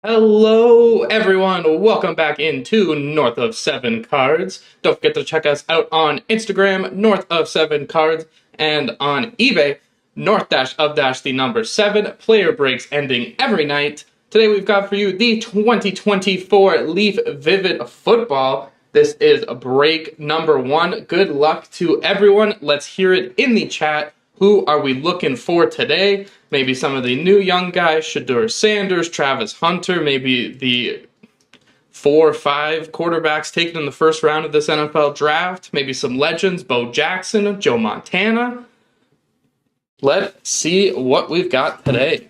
Hello, everyone. Welcome back into North of Seven Cards. Don't forget to check us out on Instagram, North of Seven Cards, and on eBay, North Dash of Dash the number 7. Player breaks ending every night. Today we've got for you the 2024 Leaf Vivid Football. This is break number 1. Good luck to everyone. Let's hear it in the chat. Who are we looking for today? Maybe some of the new young guys, Shedeur Sanders, Travis Hunter, maybe the 4 or 5 quarterbacks taken in the first round of this NFL draft, maybe some legends, Bo Jackson, Joe Montana. Let's see what we've got today.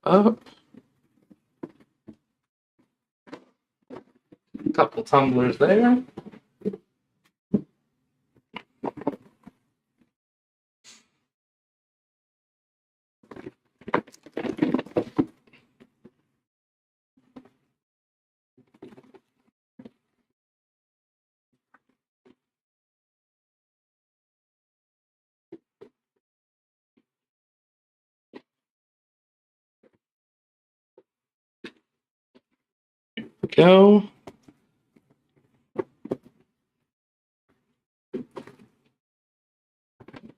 Up. A couple tumblers there. Go.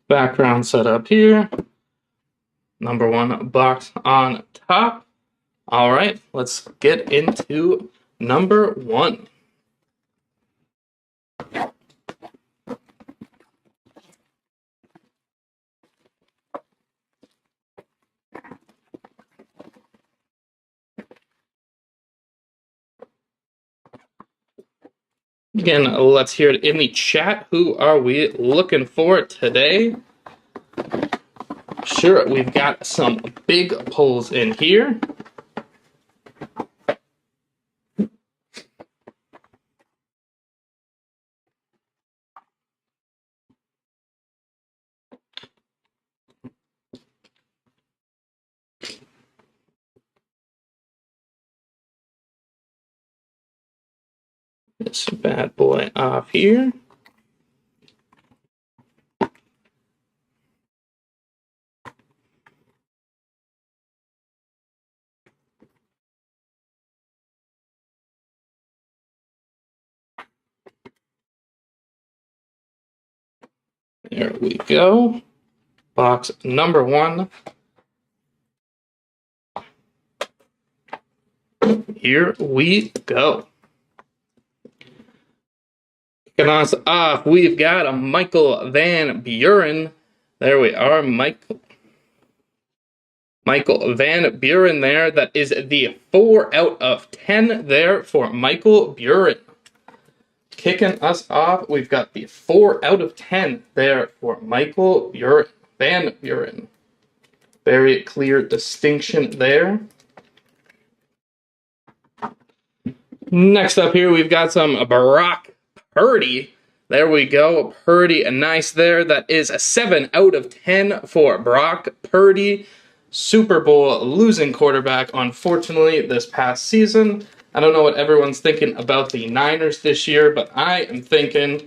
Background set up here. Number 1 box on top. All right, let's get into number 1. Again, let's hear it in the chat. Who are we looking for today? Sure, we've got some big pulls in here. This bad boy off here. There we go. Box number 1. Here we go. Kicking us off, we've got a Michael Van Buren. There we are, Michael Van Buren there. That is the 4 out of 10 there for Michael Buren. Kicking us off, we've got the 4 out of 10 there for Michael Van Buren. Very clear distinction there. Next up here, we've got some Brock Purdy. There we go, Purdy, nice there. That is a 7 out of 10 for Brock Purdy. Super Bowl losing quarterback, unfortunately, this past season. I don't know what everyone's thinking about the Niners this year, but I am thinking,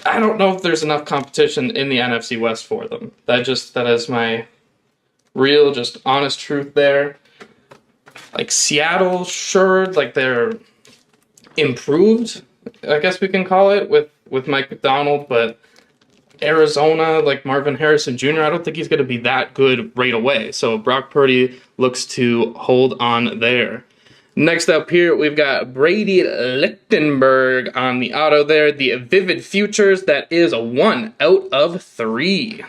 I don't know if there's enough competition in the NFC West for them. That is my real, just honest truth there. Like Seattle, sure, like they're improved, I guess we can call it, with Mike Macdonald, but Arizona, like Marvin Harrison Jr., I don't think he's going to be that good right away. So Brock Purdy looks to hold on there. Next up here, we've got Brady Lichtenberg on the auto there. The Vivid Futures, that is a 1 out of 3.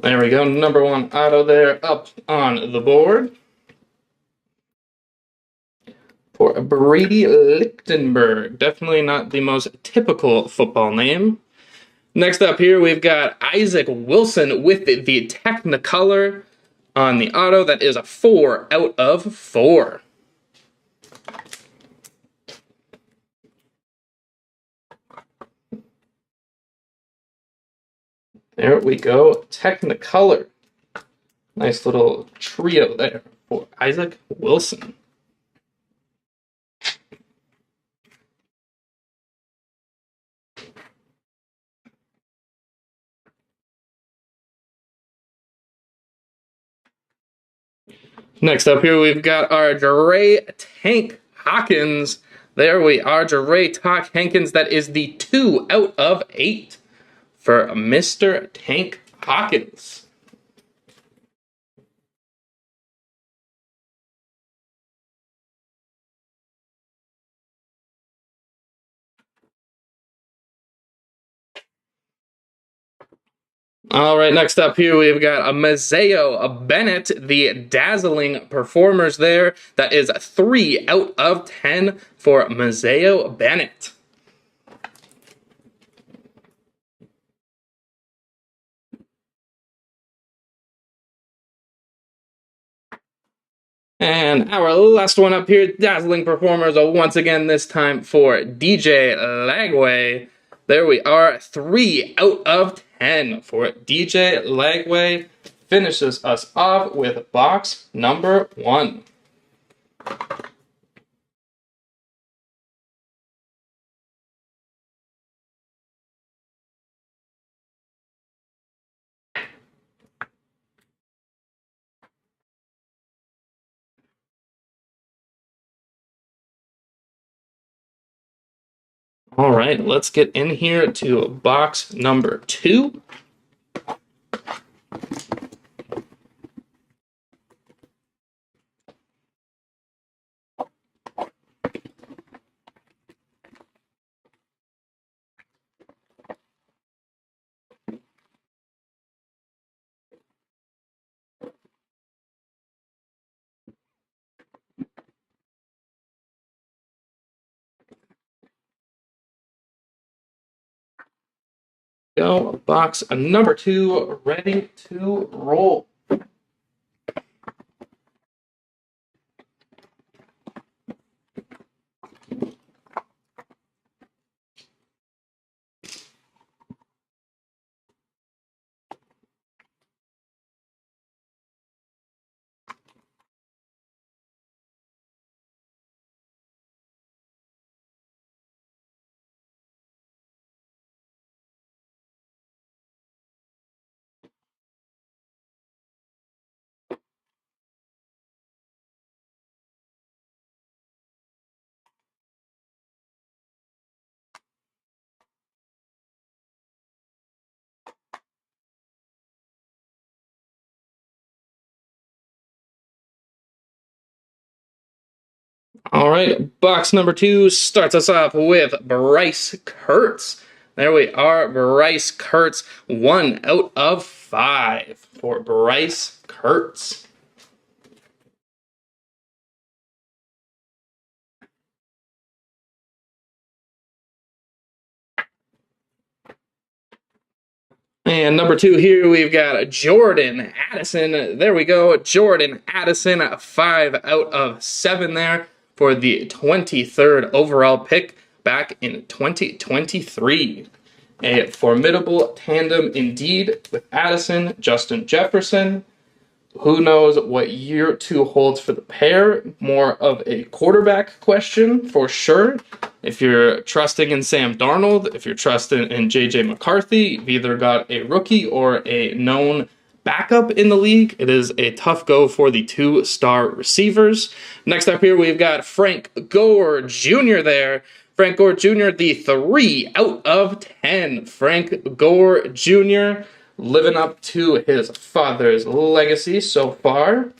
There we go, number 1 auto there up on the board for Brady Lichtenberg. Definitely not the most typical football name. Next up here, we've got Isaac Wilson with the Technicolor on the auto. That is a 4 out of 4. There we go. Technicolor. Nice little trio there for Isaac Wilson. Next up here, we've got our Dre Tank Hawkins. There we are, Dre Tank Hawkins. That is the 2 out of 8 for Mr. Tank Hawkins. All right, next up here, we've got a Mazeo Bennett, the dazzling performers there. That is 3 out of 10 for Mazeo Bennett. And our last one up here, dazzling performers, once again, this time for DJ Lagway. There we are, 3 out of 10 for DJ Lagway. Finishes us off with box number 1. All right, let's get in here to box number 2. Go, box number 2, ready to roll. All right, box number 2 starts us off with Bryce Kurtz. There we are, Bryce Kurtz, 1 out of 5 for Bryce Kurtz. And number 2 here, we've got Jordan Addison. There we go, Jordan Addison, 5 out of 7 there for the 23rd overall pick back in 2023. A formidable tandem indeed with Addison, Justin Jefferson. Who knows what year 2 holds for the pair? More of a quarterback question for sure. If you're trusting in Sam Darnold, if you're trusting in JJ McCarthy, you've either got a rookie or a known backup in the league. It is a tough go for the 2-star receivers. Next up here, we've got Frank Gore Jr. there. Frank Gore Jr., the 3 out of 10. Frank Gore Jr. living up to his father's legacy so far.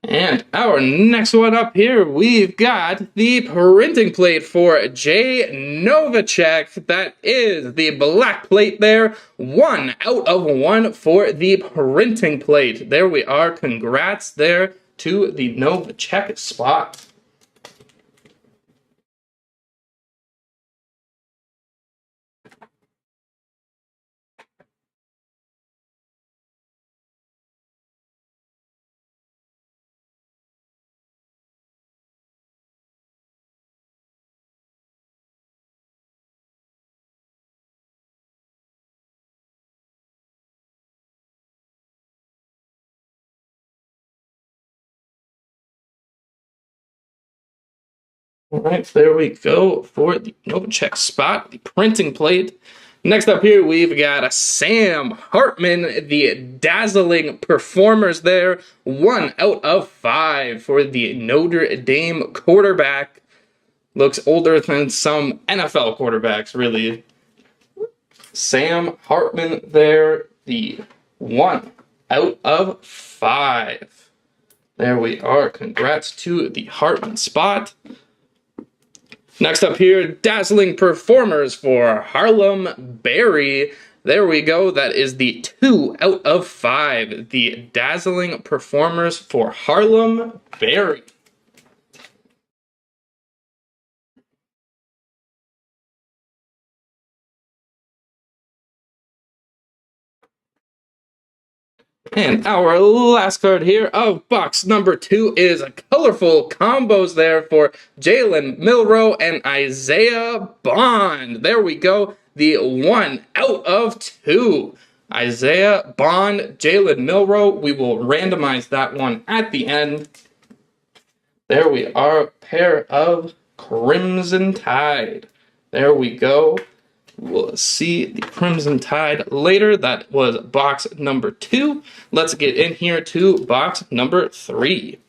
And our next one up here, we've got the printing plate for Jay Novacek. That is the black plate there. 1 out of 1 for the printing plate. There we are. Congrats there to the Novacek spot. All right, there we go for the Novacek spot, the printing plate. Next up here, we've got a Sam Hartman, the dazzling performers there. 1 out of 5 for the Notre Dame quarterback. Looks older than some NFL quarterbacks, really. Sam Hartman there, the 1 out of 5. There we are. Congrats to the Hartman spot. Next up here, dazzling performers for Harlem Berry. There we go. That is the 2 out of 5. The dazzling performers for Harlem Berry. And our last card here of box number 2 is a colorful combos there for Jalen Milroe and Isaiah Bond. There we go. The 1 out of 2. Isaiah Bond, Jalen Milroe. We will randomize that one at the end. There we are. Pair of Crimson Tide. There we go. We'll see the Crimson Tide later. That was box number 2. Let's get in here to box number 3.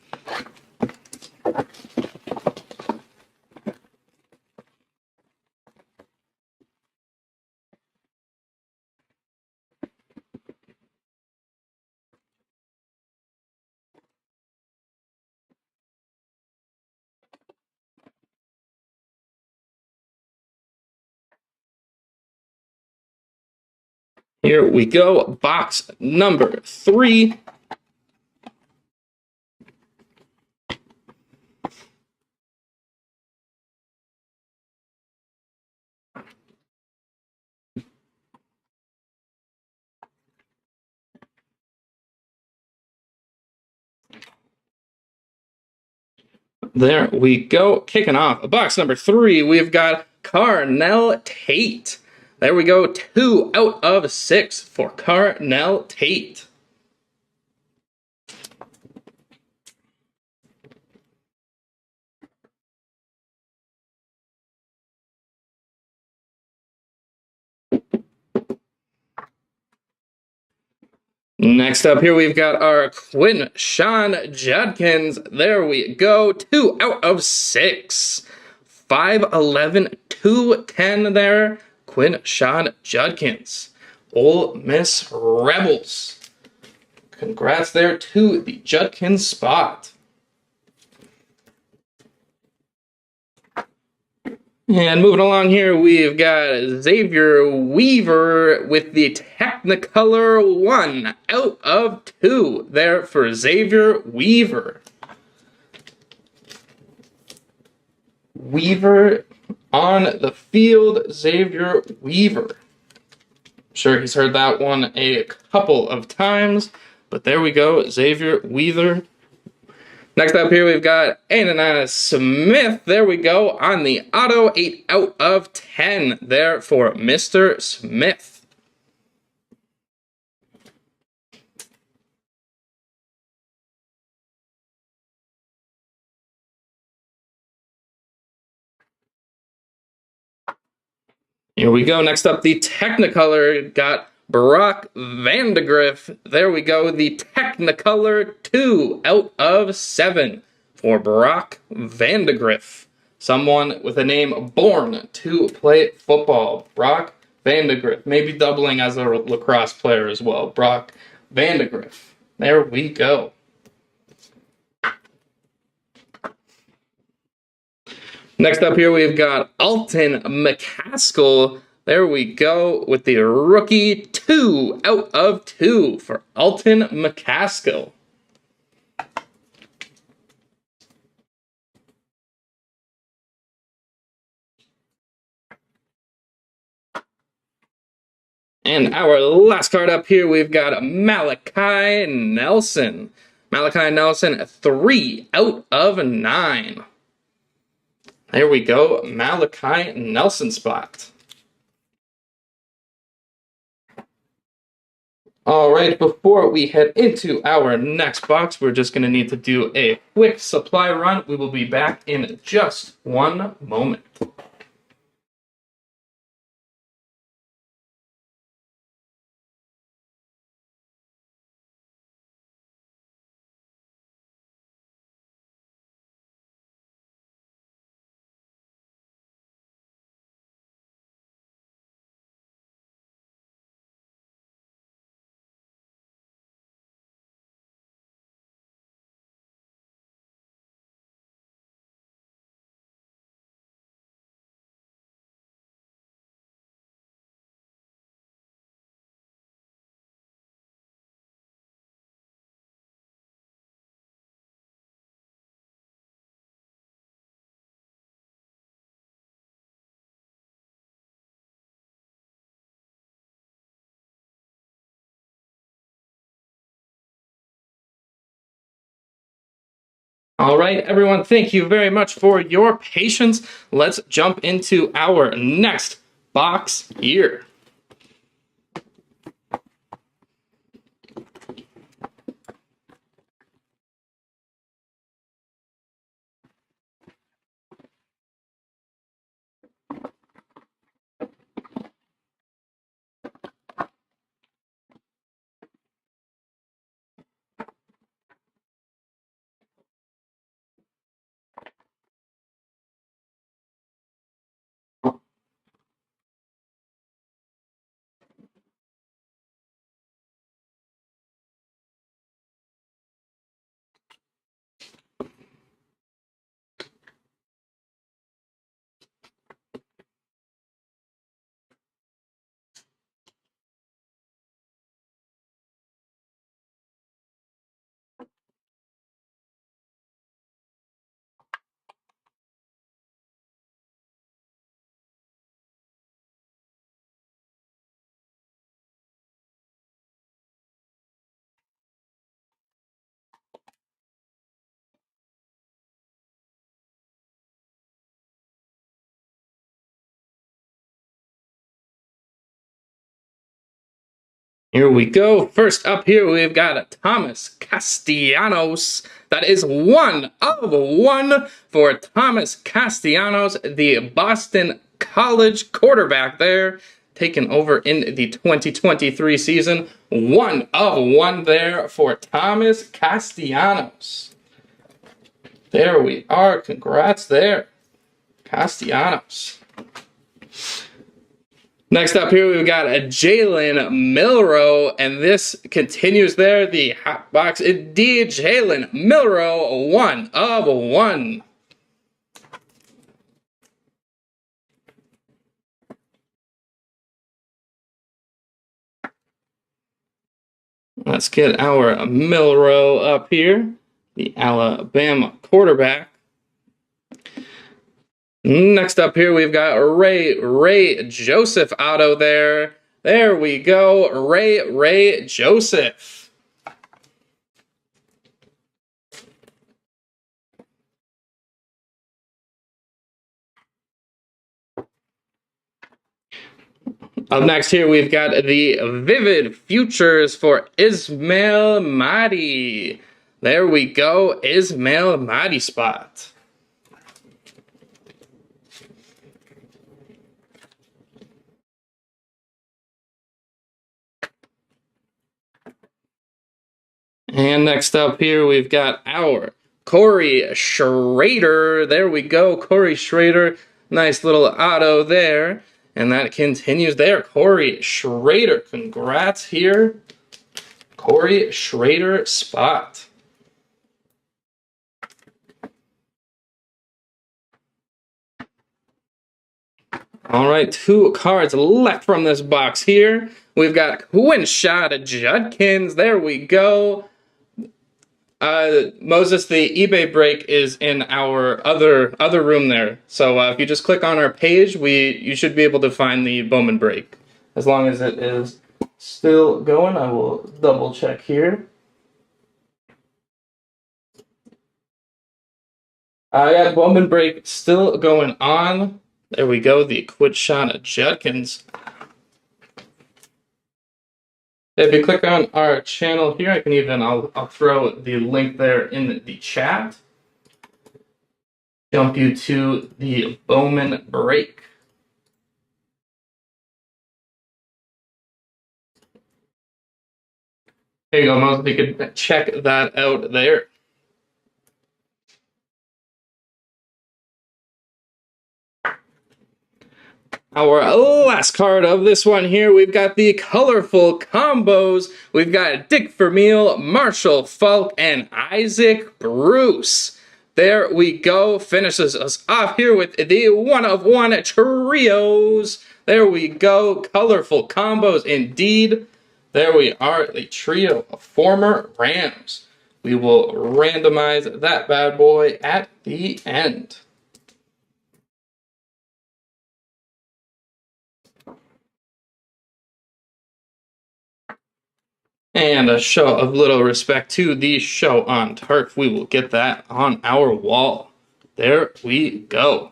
Here we go, box number 3. There we go. Kicking off box number 3, we've got Carnell Tate. There we go. 2 out of 6 for Carnell Tate. Next up here, we've got our Quinshon Judkins. There we go. 2 out of 6. 5'11", 210 there. Quinshon Judkins. Ole Miss Rebels. Congrats there to the Judkins spot. And moving along here, we've got Xavier Weaver with the Technicolor 1 out of 2 there for Xavier Weaver. Weaver on the field, Xavier Weaver. I'm sure he's heard that one a couple of times, but there we go, Xavier Weaver. Next up here, we've got Ananias Smith. There we go on the auto, 8 out of 10 there for Mr. Smith. Here we go. Next up, the Technicolor got Brock Vandagriff. There we go. The Technicolor 2 out of 7 for Brock Vandagriff. Someone with a name born to play football. Brock Vandagriff. Maybe doubling as a lacrosse player as well. Brock Vandagriff. There we go. Next up here, we've got Alton McCaskill. There we go with the rookie 2 out of 2 for Alton McCaskill. And our last card up here, we've got Malachi Nelson. Malachi Nelson, 3 out of 9. There we go, Malachi Nelson spot. All right, before we head into our next box, we're just going to need to do a quick supply run. We will be back in just one moment. All right, everyone, thank you very much for your patience. Let's jump into our next box here. Here we go. First up here, we've got Thomas Castellanos. That is 1/1 for Thomas Castellanos, the Boston College quarterback there, taken over in the 2023 season. 1/1 there for Thomas Castellanos. There we are. Congrats there, Castellanos. Next up here, we've got a Jalen Milroe, and this continues there. The hot box, indeed, Jalen Milroe, 1/1. Let's get our Milroe up here, the Alabama quarterback. Next up here, we've got Ray Joseph auto there. There we go, Ray Joseph. Up next here, we've got the Vivid Futures for Ismail Mahdi. There we go, Ismail Mahdi spot. And next up here, we've got our Corey Schrader. There we go, Corey Schrader. Nice little auto there. And that continues there. Corey Schrader. Congrats here. Corey Schrader spot. All right, 2 cards left from this box here. We've got Quinshad Judkins. There we go. Moses, the eBay break is in our other room there. So if you just click on our page, you should be able to find the Bowman break. As long as it is still going, I will double check here. Yeah, Bowman break still going on. There we go, the Quinshad Judkins. If you click on our channel here, I can even, I'll throw the link there in the chat. Jump you to the Bowman break. There you go, Moses. You can check that out there. Our last card of this one here, we've got the colorful combos. We've got Dick Vermeil, Marshall Faulk, and Isaac Bruce. There we go. Finishes us off here with the one-of-one trios. There we go. Colorful combos indeed. There we are, the trio of former Rams. We will randomize that bad boy at the end. And a show of little respect to the show on turf. We will get that on our wall. There we go.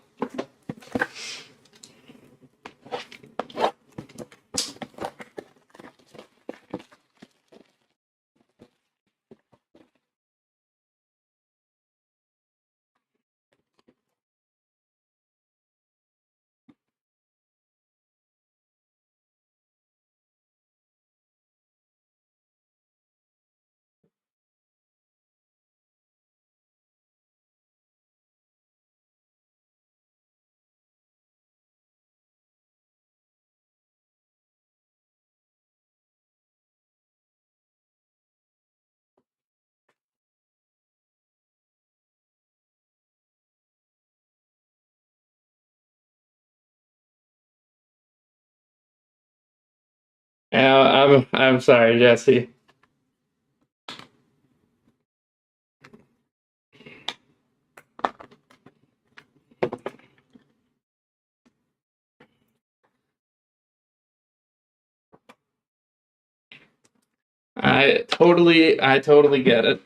I'm sorry, Jesse. I totally get it.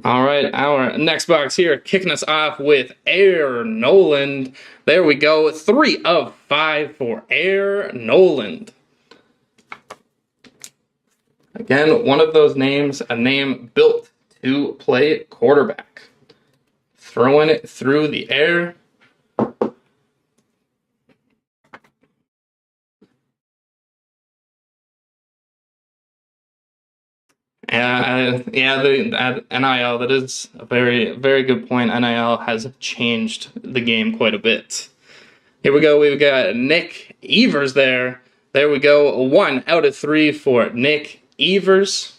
All right, our next box here, kicking us off with Air Noland. There we go, 3 of 5 for Air Noland. Again, one of those names, a name built to play quarterback. Throwing it through the air. The NIL, that is a very, very good point. NIL has changed the game quite a bit. Here we go. We've got Nick Evers there. There we go. 1 out of 3 for Nick Evers.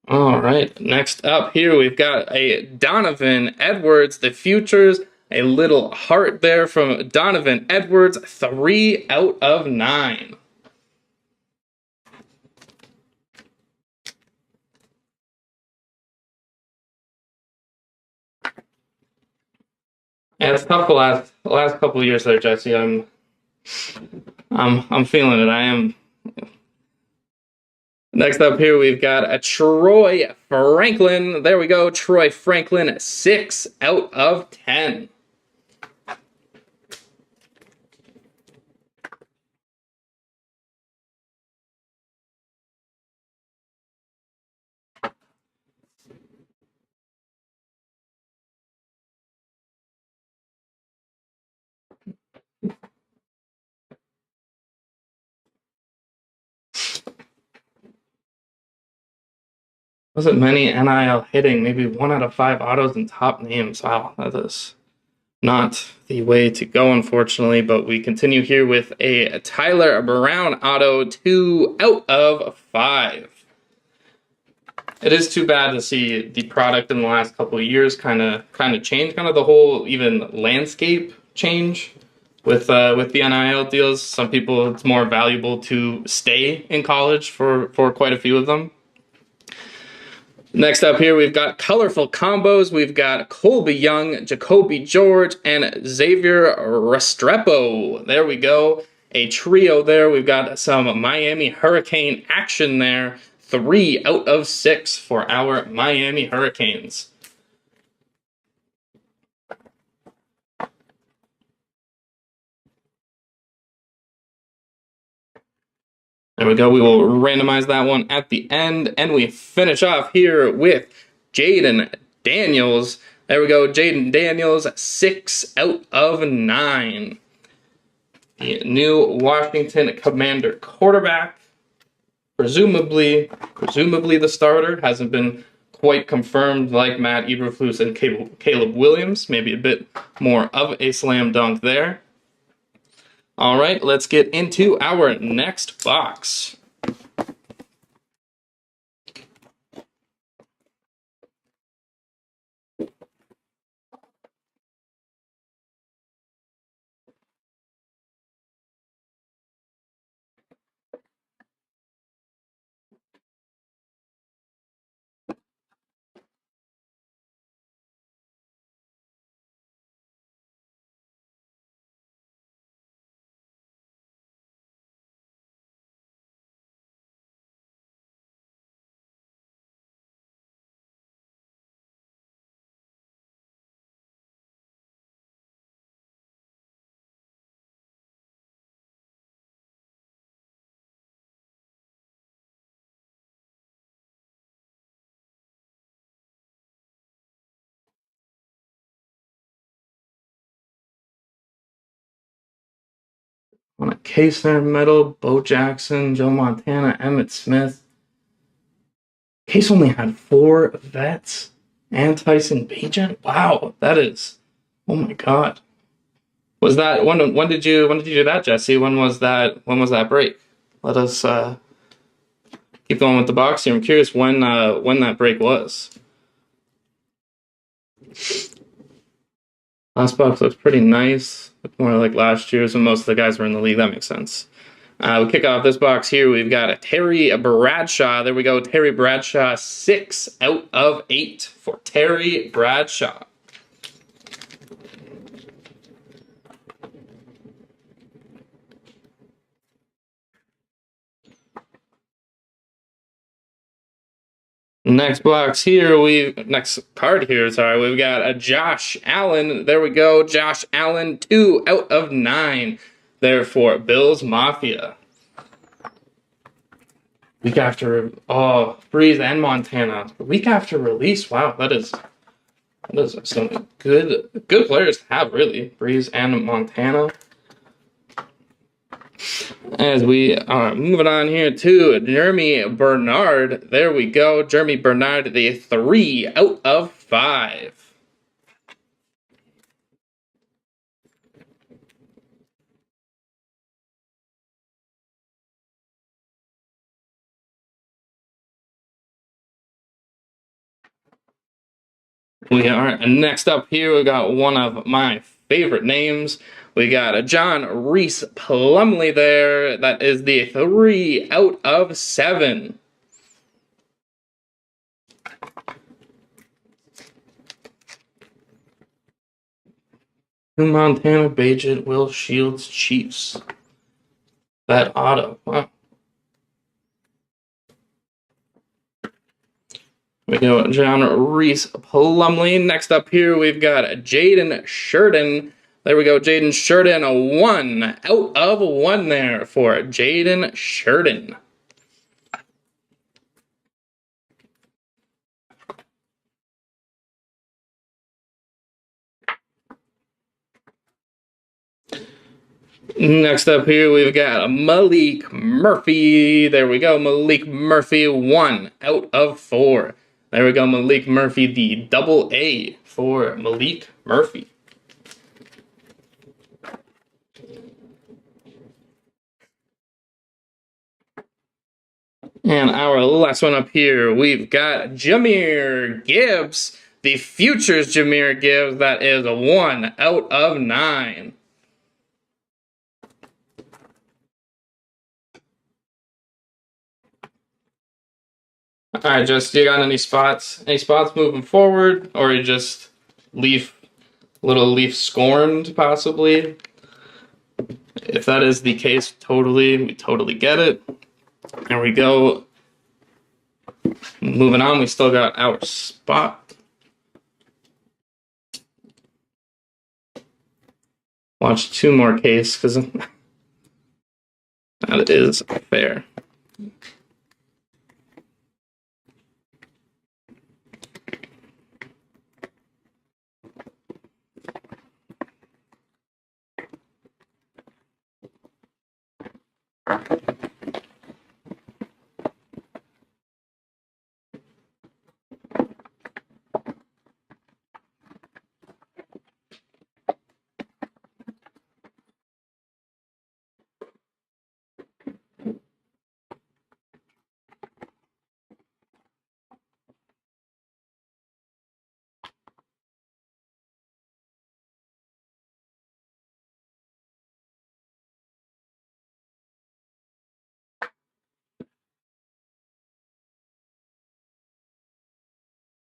All right, next up here, we've got a Donovan Edwards, the futures, a little heart there from Donovan Edwards, 3 out of 9. Yeah, it's tough the last couple of years there, Jesse. I'm feeling it. I am. Next up here, we've got a Troy Franklin. There we go, Troy Franklin, 6 out of 10. Wasn't many NIL hitting, maybe 1 out of 5 autos and top names. Wow, that is not the way to go, unfortunately, but we continue here with a Tyler Brown auto, 2 out of 5. It is too bad to see the product in the last couple of years kind of change, kind of the whole even landscape change with the NIL deals. Some people, it's more valuable to stay in college for quite a few of them. Next up here, we've got colorful combos. We've got Colby Young, Jacoby George, and Xavier Restrepo. There we go. A trio there. We've got some Miami Hurricane action there. 3 out of 6 for our Miami Hurricanes. There we go. We will randomize that one at the end. And we finish off here with Jayden Daniels. There we go. Jayden Daniels, 6 out of 9. The new Washington Commander quarterback. Presumably the starter. Hasn't been quite confirmed like Matt Eberflus and Caleb Williams. Maybe a bit more of a slam dunk there. All right, let's get into our next box. On a K-Center medal, Bo Jackson, Joe Montana, Emmitt Smith. Case only had 4 vets and Tyson Bagent. Wow, that is, oh my god. Was that when did you do that, Jesse? When was that break? Let us keep going with the box here. I'm curious when that break was. Last box looks pretty nice. Looked more like last year's when most of the guys were in the league. That makes sense. We kick off this box here. We've got a Terry Bradshaw. There we go. Terry Bradshaw, 6 out of 8 for Terry Bradshaw. Next card here, sorry, we've got a Josh Allen. There we go, Josh Allen, 2 out of 9. There for Bills Mafia. Week after, Breeze and Montana. Week after release, wow, that is some good players to have, really. Breeze and Montana. As we are moving on here to Jeremy Bernard. There we go. Jeremy Bernard, the 3 out of 5. We are next up here. We got one of my favorite names. We got a John Reese Plumlee there. That is the 3 out of 7. Montana, Bagent, Will Shields, Chiefs. That auto. Wow. We go John Reese Plumlee. Next up here, we've got Jaden Sheridan. There we go, Jaden Sheridan, a 1 out of 1 there for Jaden Sheridan. Next up here, we've got Malik Murphy. There we go, Malik Murphy, 1 out of 4. There we go, Malik Murphy, the double A for Malik Murphy. And our last one up here, we've got Jahmyr Gibbs, the Futures Jahmyr Gibbs. That is a 1 out of 9. All right, just you got any spots? Any spots moving forward, or you just leaf little leaf scorned possibly? If that is the case, we totally get it. There we go. Moving on, we still got our spot. Watch two more case because that is fair.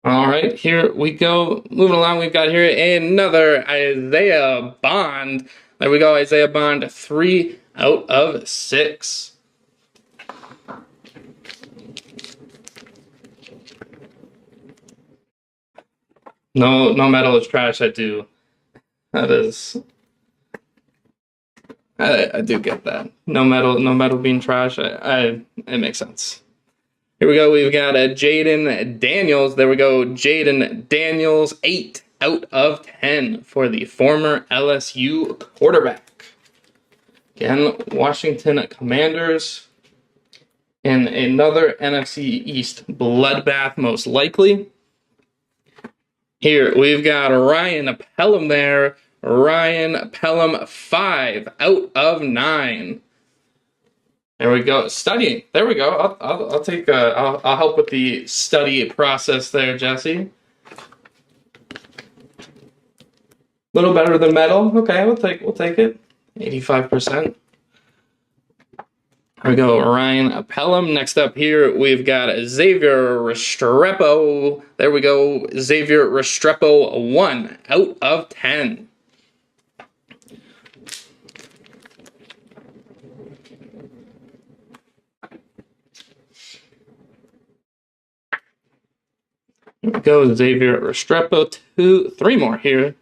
All right, here we go. Moving along, we've got here another Isaiah Bond. There we go, Isaiah Bond, 3 out of 6. No, no metal is trash. I do. That is. I do get that. No metal being trash. It makes sense. Here we go. We've got Jaden Daniels. There we go. Jaden Daniels, 8 out of 10 for the former LSU quarterback. Again, Washington Commanders in another NFC East bloodbath, most likely. Here we've got Ryan Pelham there. Ryan Pelham, 5 out of 9. There we go. Studying. There we go. I'll take. I'll help with the study process there, Jesse. Little better than metal. Okay, we'll take it. 85%. There we go. Ryan Pelham. Next up here, we've got Xavier Restrepo. There we go. Xavier Restrepo, 1 out of 10. There we go, Xavier Restrepo, 3 more here.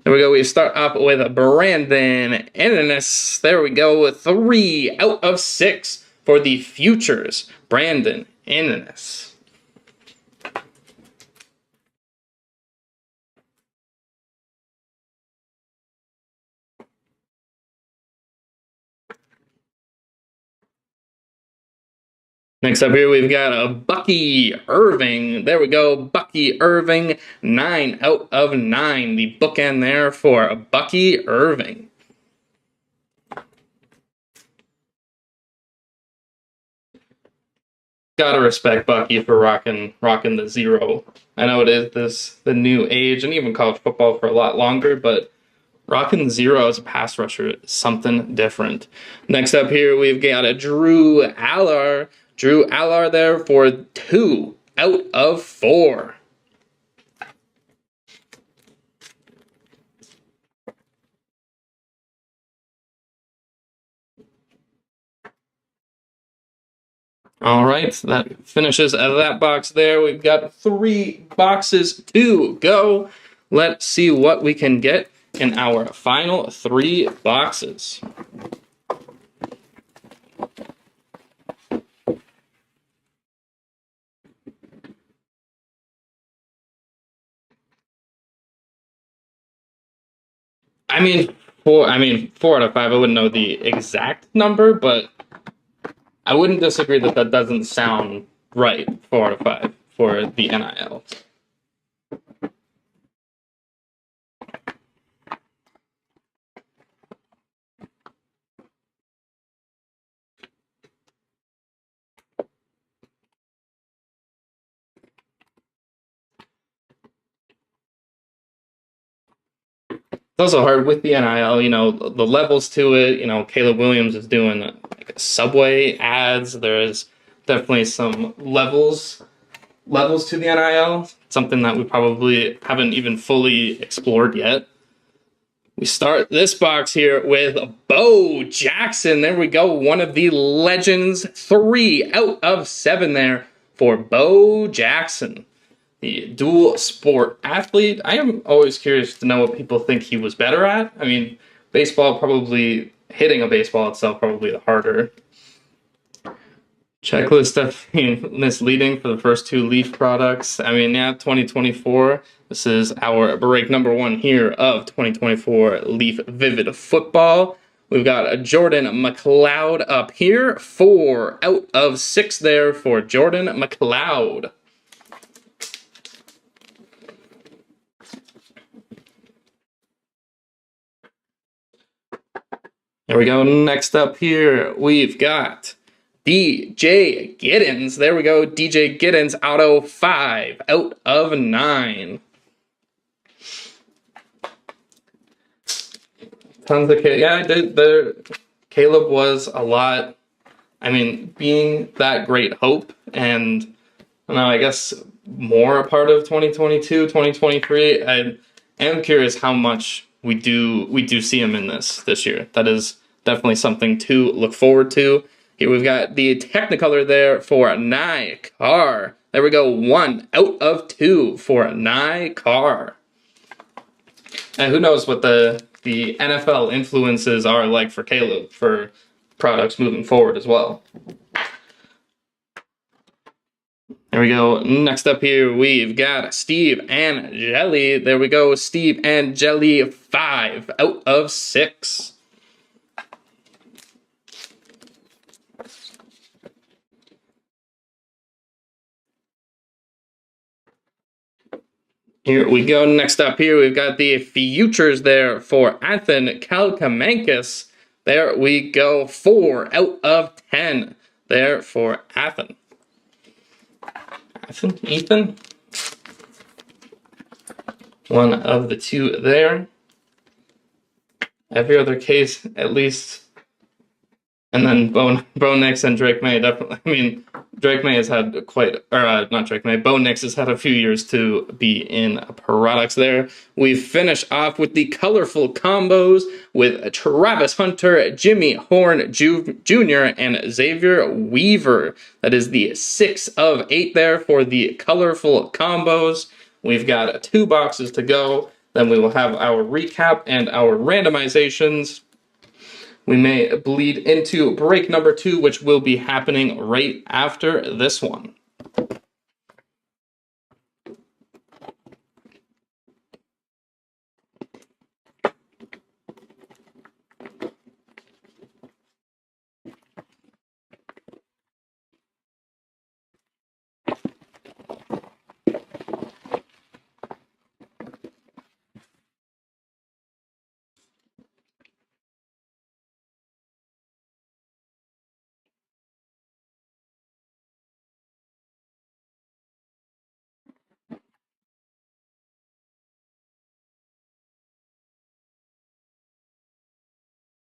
There we go, we start up with Brandon Ennis. There we go, 3 out of 6 for the Futures. Brandon Ennis. Next up here, we've got a Bucky Irving. There we go, Bucky Irving, 9 out of 9. The bookend there for Bucky Irving. Gotta respect Bucky for rocking the 0. I know it is the new age, and even college football for a lot longer, but rocking 0 as a pass rusher is something different. Next up here, we've got a Drew Allar. Drew Allar there for 2 out of 4. All right, so that finishes that box there. We've got 3 boxes to go. Let's see what we can get in our final 3 boxes. I mean, 4 out of 5. I wouldn't know the exact number, but I wouldn't disagree that doesn't sound right. 4 out of 5 for the NIL. It's also hard with the NIL, the levels to it. Caleb Williams is doing like Subway ads. There's definitely some levels to the NIL, something that we probably haven't even fully explored yet. We start this box here with Bo Jackson. There we go. One of the legends. 3 out of 7 there for Bo Jackson, the dual sport athlete. I am always curious to know what people think he was better at. I mean, baseball probably, hitting a baseball itself probably the harder. Checklist definitely misleading for the first 2 Leaf products. I mean, yeah, 2024. This is our break number 1 here of 2024 Leaf Vivid Football. We've got a Jordan McLeod up here. 4 out of 6 there for Jordan McLeod. There we go. Next up here, we've got DJ Giddens. There we go. DJ Giddens, auto 5 out of 9. Tons of Caleb. Yeah, Caleb was a lot. I mean, being that great hope, and I guess more a part of 2022, 2023. I am curious how much we do see him in this year. That is definitely something to look forward to. Here we've got the Technicolor there for Nye Carr. There we go. 1 out of 2 for Nye Carr. And who knows what the NFL influences are like for Caleb for products moving forward as well. There we go. Next up here, we've got Steve Angeli. There we go. Steve Angeli, 5 out of 6. Here we go. Next up here, we've got the futures there for Anthony Kalkamankis. There we go. 4 out of 10 there for Ethan. One of the 2 there. Every other case, at least. And then Bo Nix and Drake May, definitely. I mean, Drake May has had not Drake May, Bo Nix has had a few years to be in products there. We finish off with the colorful combos with Travis Hunter, Jimmy Horn Jr., and Xavier Weaver. That is the 6 of 8 there for the colorful combos. We've got 2 boxes to go. Then we will have our recap and our randomizations. We may bleed into break number 2, which will be happening right after this one.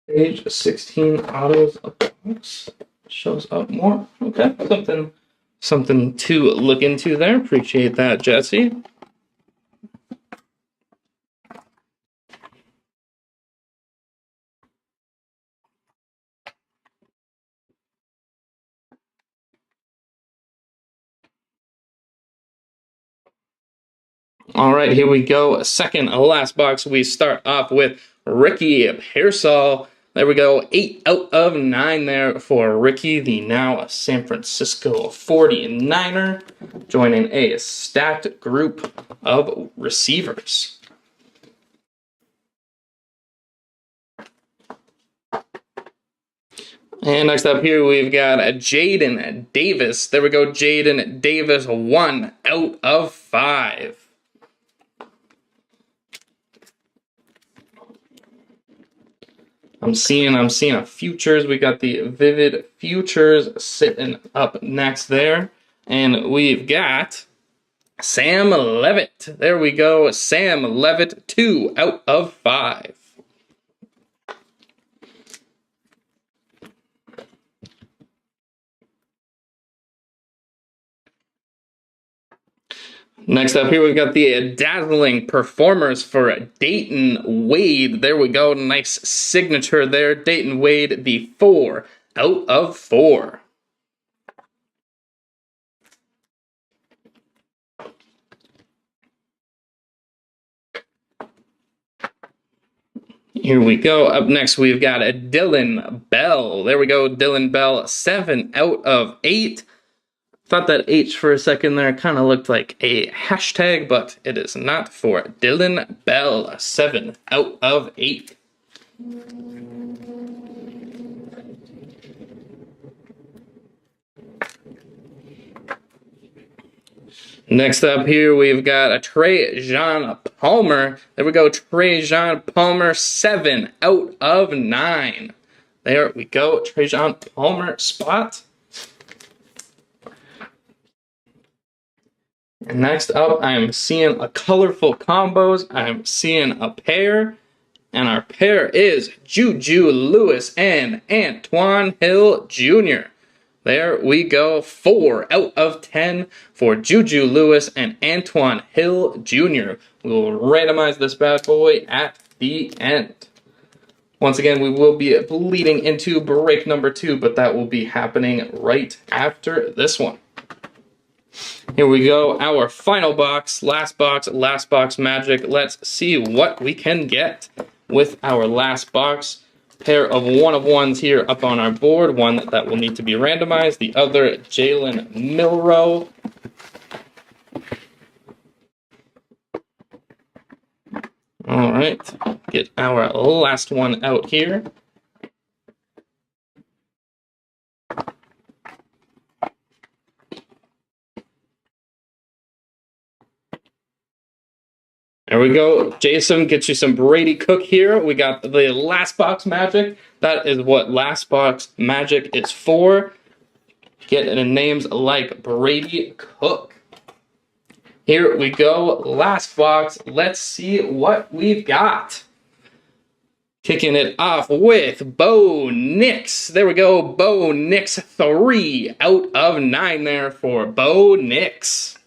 Page 16 autos box shows up more. Okay, something to look into there. Appreciate that, Jesse. All right, here we go. Second last box. We start off with Ricky Pearsall. There we go. 8 out of 9 there for Ricky, the now San Francisco 49er, joining a stacked group of receivers. And next up here, we've got Jaden Davis. There we go. Jaden Davis, 1 out of 5. I'm seeing a futures. We got the Vivid Futures sitting up next there. And we've got Sam Levitt. There we go. Sam Levitt, 2 out of 5. Next up here, we've got the dazzling performers for Dayton Wade. There we go. Nice signature there. Dayton Wade, the 4 out of 4. Here we go. Up next, we've got a Dylan Bell. There we go. Dylan Bell, 7 out of 8. Thought that H for a second there kind of looked like a hashtag, but it is not for Dylan Bell, 7 out of 8. Next up here, we've got a Trajan Palmer. There we go, Trajan Palmer, 7 out of 9. There we go, Trajan Palmer spot. And next up, I'm seeing a colorful combos. I'm seeing a pair. And our pair is Juju Lewis and Antoine Hill Jr. There we go, 4 out of 10 for Juju Lewis and Antoine Hill Jr. We will randomize this bad boy at the end. Once again, we will be bleeding into break number 2, but that will be happening right after this one. Here we go, our final box, last box magic. Let's see what we can get with our last box. Pair of 1-of-1s here up on our board. One that will need to be randomized. The other, Jalen Milroe. All right, get our last one out here. There we go. Jason, get you some Brady Cook here. We got the last box magic. That is what last box magic is for. Get names like Brady Cook. Here we go. Last box. Let's see what we've got. Kicking it off with Bo Nix. There we go. Bo Nix, 3 out of 9 there for Bo Nix.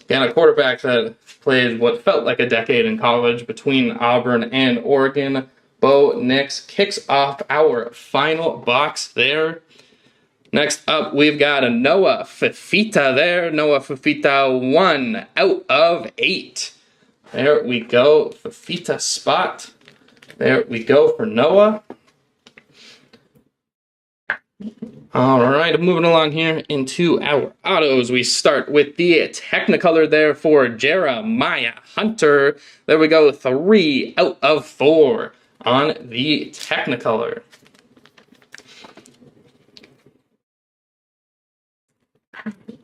Got a quarterback that played what felt like a decade in college between Auburn and Oregon. Bo Nix kicks off our final box there. Next up, we've got a Noah Fifita there. Noah Fifita, 1 out of 8. There we go. Fifita spot. There we go for Noah. All right, moving along here into our autos. We start with the Technicolor there for Jeremiah Hunter. There we go, 3 out of 4 on the Technicolor.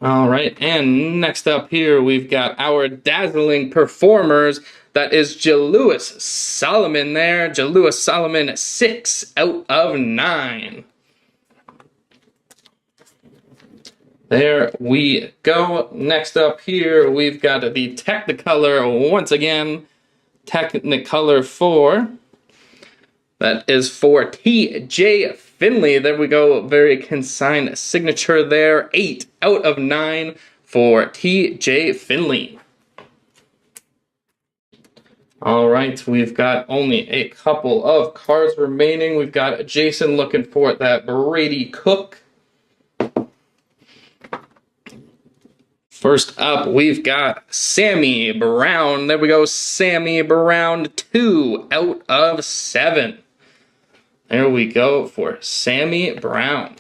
All right, and next up here, we've got our dazzling performers. That is Jalewis Solomon there. Jalewis Solomon, 6 out of 9. There we go. Next up here, we've got the Technicolor once again. Technicolor 4. That is for T.J. Finley. There we go. Very consigned signature there. 8 out of 9 for T.J. Finley. All right, we've got only a couple of cards remaining. We've got Jason looking for that Brady Cook. First up, we've got Sammy Brown. There we go, Sammy Brown, 2 out of 7. There we go for Sammy Brown.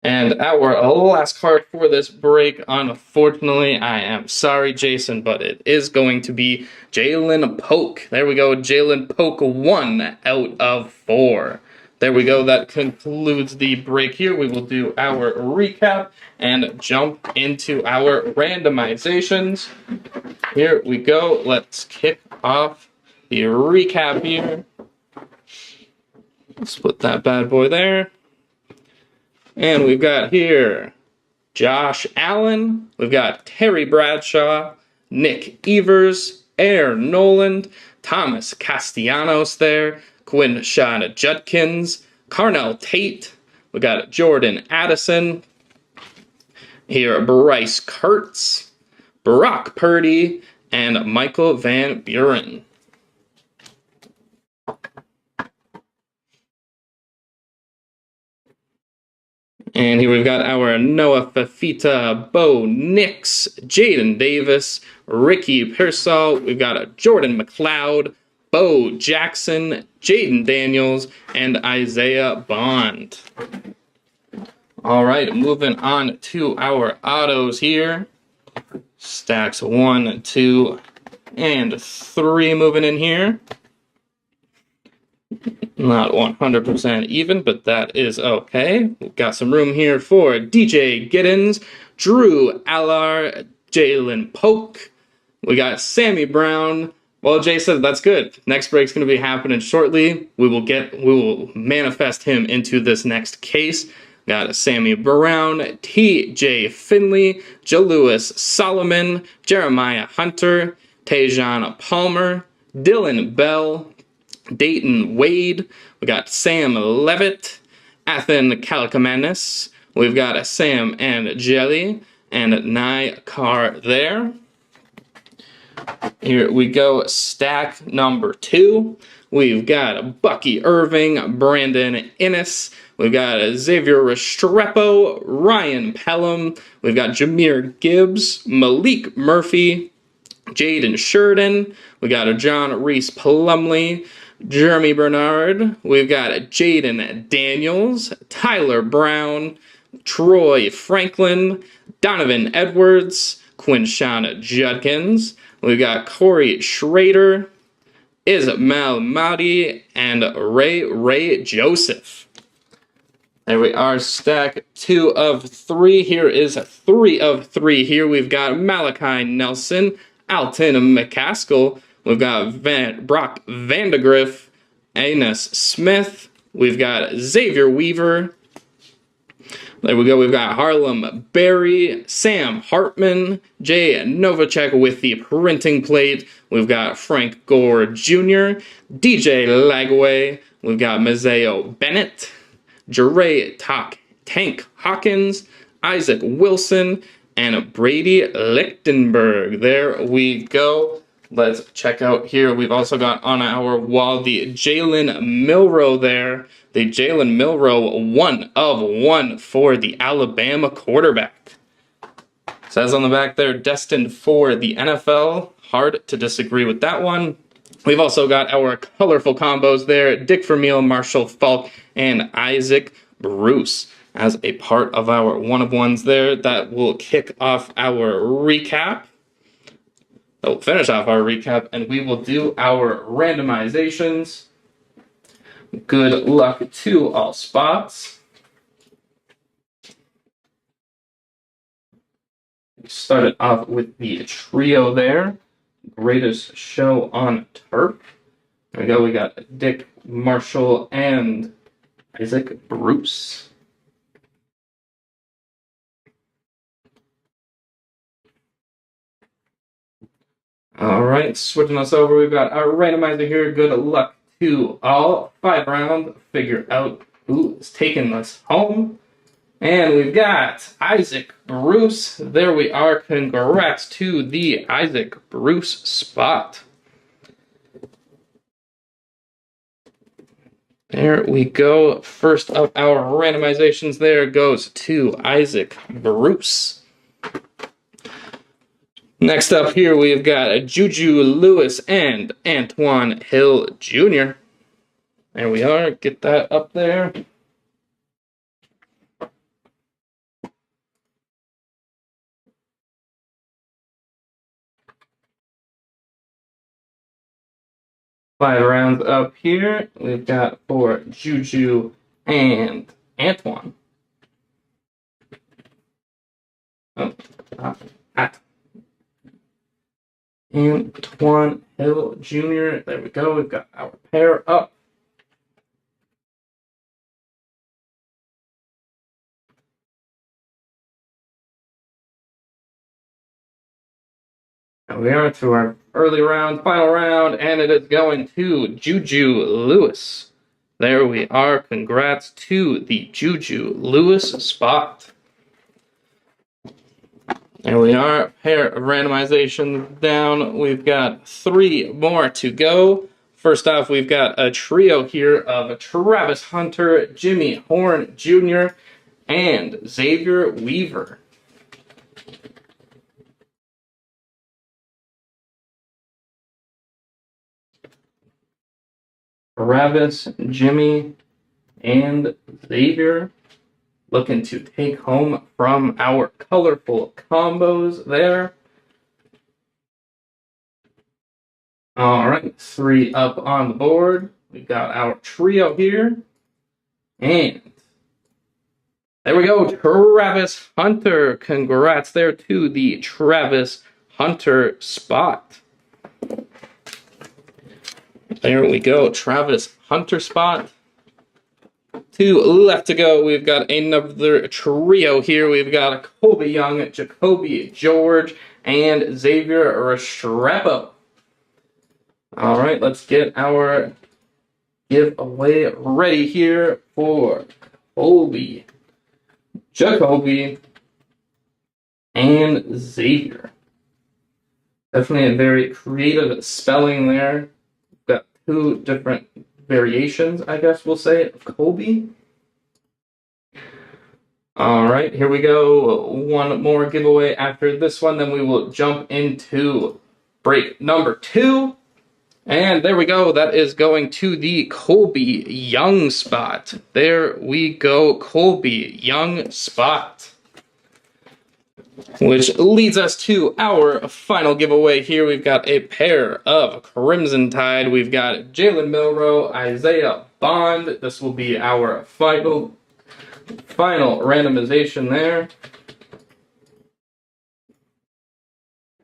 And our last card for this break, unfortunately, I am sorry, Jason, but it is going to be Jalen Polk. There we go, Jalen Polk, 1 out of 4. There we go, that concludes the break here. We will do our recap and jump into our randomizations. Here we go, let's kick off the recap here. Let's put that bad boy there. And we've got here Josh Allen, we've got Terry Bradshaw, Nick Evers, Air Noland, Thomas Castellanos there, Quinn Judkins, Carnell Tate, we got Jordan Addison, Here, Bryce Kurtz, Brock Purdy, and Michael Van Buren. And here we've got our Noah Fafita, Bo Nix, Jaden Davis, Ricky Pearsall. We've got a Jordan McLeod, Bo Jackson, Jaden Daniels, and Isaiah Bond. All right, moving on to our autos here. Stacks 1, 2, and 3 moving in here. Not 100% even, but that is okay. We've got some room here for DJ Giddens, Drew Allar, Jalen Polk. We got Sammy Brown. Well, Jay said that's good. Next break's going to be happening shortly. We will manifest him into this next case. Got Sammy Brown, T.J. Finley, Jalewis Solomon, Jeremiah Hunter, Tajon Palmer, Dylan Bell, Dayton Wade. We got Sam Levitt, Athen Kalakamanis. We've got Sam and Jelly and Nye Carr there. Here we go, stack number 2. We've got Bucky Irving, Brandon Innes. We've got Xavier Restrepo, Ryan Pelham. We've got Jahmyr Gibbs, Malik Murphy, Jaden Sheridan. We got a John Reese Plumley, Jeremy Bernard. We've got Jaden Daniels, Tyler Brown, Troy Franklin, Donovan Edwards, Quinshon Judkins. We've got Corey Schrader, Ismail Mahdi, and Ray Joseph. There we are, stack 2 of 3. Here is 3 of 3 here. We've got Malachi Nelson, Alton McCaskill. We've got Brock Vandegrift, Anas Smith. We've got Xavier Weaver. There we go. We've got Harlem Berry, Sam Hartman, Jay Novacek with the printing plate. We've got Frank Gore Jr., DJ Lagway. We've got Mazeo Bennett, Jeray Tank Hawkins, Isaac Wilson, and Brady Lichtenberg. There we go. Let's check out here. We've also got on our wall the Jalen Milroe there. The Jalen Milroe 1 of 1 for the Alabama quarterback. Says on the back there, destined for the NFL. Hard to disagree with that one. We've also got our colorful combos there. Dick Vermeil, Marshall Falk, and Isaac Bruce as a part of our 1 of 1s there. That will kick off our recap. That will finish off our recap, and we will do our randomizations. Good luck to all spots. We started off with the trio there. Greatest show on turf. There we go. We got Dick, Marshall, and Isaac Bruce. All right, switching us over, we've got our randomizer here. Good luck to all. 5 round, figure out who is taking us home. And we've got Isaac Bruce. There we are. Congrats to the Isaac Bruce spot. There we go. First of our randomizations there goes to Isaac Bruce. Next up here, we've got Juju Lewis and Antoine Hill Jr. There we are. Get that up there. Five rounds up here. We've got for Juju and Antoine. Antoine Hill Jr. There we go. We've got our pair up. And we are to our early round, final round, and it is going to Juju Lewis. There we are. Congrats to the Juju Lewis spot. Here we are, pair of randomization down. We've got 3 more to go. First off, we've got a trio here of Travis Hunter, Jimmy Horn Jr., and Xavier Weaver. Travis, Jimmy, and Xavier looking to take home from our colorful combos there. All right, 3 up on the board. We've got our trio here. And there we go, Travis Hunter. Congrats there to the Travis Hunter spot. There we go, Travis Hunter spot. 2 left to go. We've got another trio here. We've got Colby Young, Jacoby George, and Xavier Restrepo. All right, let's get our giveaway ready here for Colby, Jacoby, and Xavier. Definitely a very creative spelling there. We've got 2 different variations, I guess we'll say, of Colby. All right, here we go. 1 more giveaway after this one, then we will jump into break number 2. And there we go. That is going to the Colby Young spot. There we go, Colby Young spot. Which leads us to our final giveaway here. We've got a pair of Crimson Tide. We've got Jalen Milroe, Isaiah Bond. This will be our final randomization there.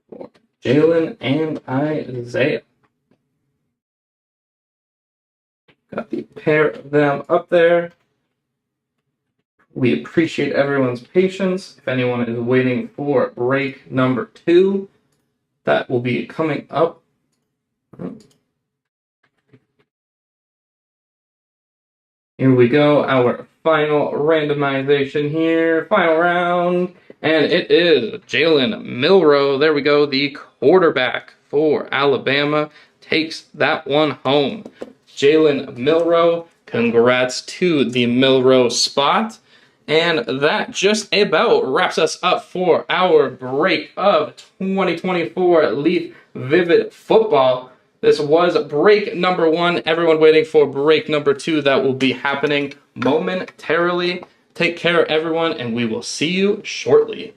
For Jalen and Isaiah. Got the pair of them up there. We appreciate everyone's patience. If anyone is waiting for break number 2, that will be coming up. Here we go, our final randomization here, final round, and it is Jalen Milroe. There we go, the quarterback for Alabama takes that one home. Jalen Milroe, congrats to the Milroe spot. And that just about wraps us up for our break of 2024 Leaf Vivid Football. This was break number 1. Everyone waiting for break number 2 that will be happening momentarily. Take care, everyone, and we will see you shortly.